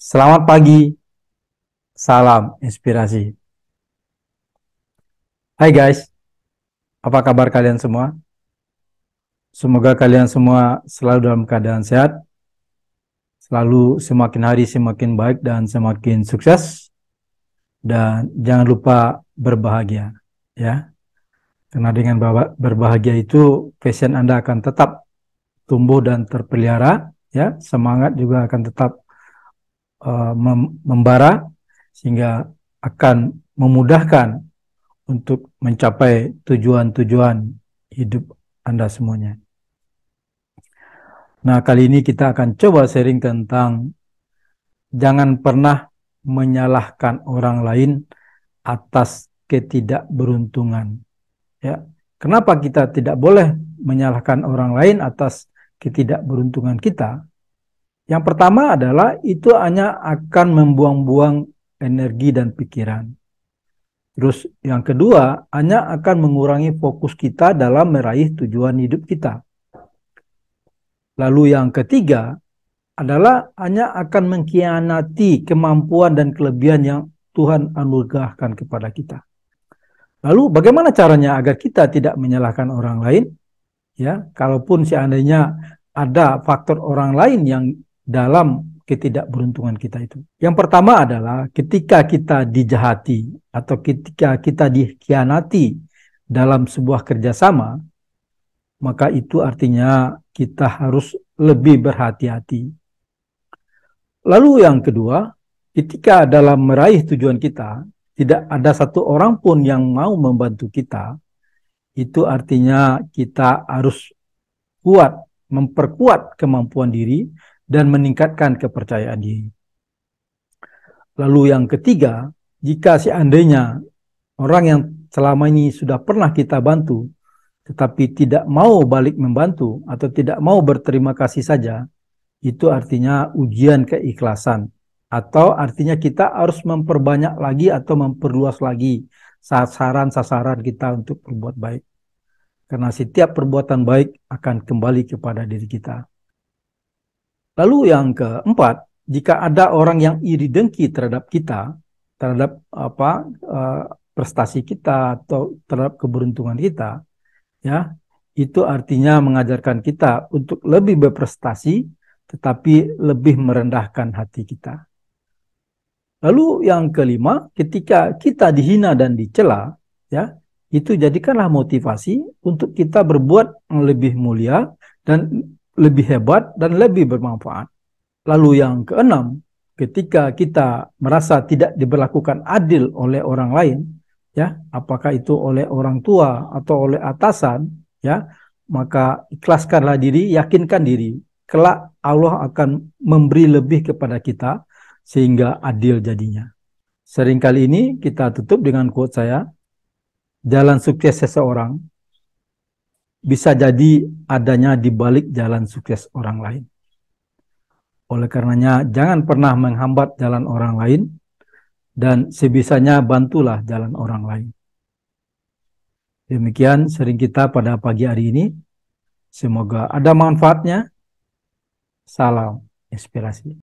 Selamat pagi, salam inspirasi. Hai guys, apa kabar kalian semua? Semoga kalian semua selalu dalam keadaan sehat, selalu semakin hari semakin baik dan semakin sukses, dan jangan lupa berbahagia, ya. Karena dengan berbahagia itu, passion Anda akan tetap tumbuh dan terpelihara, ya. Semangat juga akan tetap membara, sehingga akan memudahkan untuk mencapai tujuan-tujuan hidup Anda semuanya. Nah, kali ini kita akan coba sharing tentang jangan pernah menyalahkan orang lain atas ketidakberuntungan. Ya, kenapa kita tidak boleh menyalahkan orang lain atas ketidakberuntungan kita? Yang pertama adalah itu hanya akan membuang-buang energi dan pikiran. Terus yang kedua, hanya akan mengurangi fokus kita dalam meraih tujuan hidup kita. Lalu yang ketiga adalah hanya akan mengkhianati kemampuan dan kelebihan yang Tuhan anugerahkan kepada kita. Lalu bagaimana caranya agar kita tidak menyalahkan orang lain? Ya, kalaupun seandainya ada faktor orang lain yang dalam ketidakberuntungan kita itu. Yang pertama adalah ketika kita dijahati atau ketika kita dikhianati dalam sebuah kerjasama, maka itu artinya kita harus lebih berhati-hati. Lalu yang kedua, ketika dalam meraih tujuan kita, tidak ada satu orang pun yang mau membantu kita, itu artinya kita harus kuat, memperkuat kemampuan diri, dan meningkatkan kepercayaan diri. Lalu yang ketiga, jika seandainya orang yang selama ini sudah pernah kita bantu, tetapi tidak mau balik membantu, atau tidak mau berterima kasih saja, itu artinya ujian keikhlasan. Atau artinya kita harus memperbanyak lagi atau memperluas lagi sasaran-sasaran kita untuk berbuat baik. Karena setiap perbuatan baik akan kembali kepada diri kita. Lalu yang keempat, jika ada orang yang iri dengki terhadap kita, terhadap prestasi kita atau terhadap keberuntungan kita, ya, itu artinya mengajarkan kita untuk lebih berprestasi, tetapi lebih merendahkan hati kita. Lalu yang kelima, ketika kita dihina dan dicela, ya, itu jadikanlah motivasi untuk kita berbuat yang lebih mulia dan lebih hebat dan lebih bermanfaat. Lalu yang keenam, ketika kita merasa tidak diberlakukan adil oleh orang lain, ya, apakah itu oleh orang tua atau oleh atasan, ya, maka ikhlaskanlah diri, yakinkan diri, kelak Allah akan memberi lebih kepada kita sehingga adil jadinya. Seringkali ini kita tutup dengan quote saya, jalan sukses seseorang bisa jadi adanya di balik jalan sukses orang lain. Oleh karenanya, jangan pernah menghambat jalan orang lain, dan sebisanya bantulah jalan orang lain. Demikian sharing kita pada pagi hari ini. Semoga ada manfaatnya. Salam inspirasi.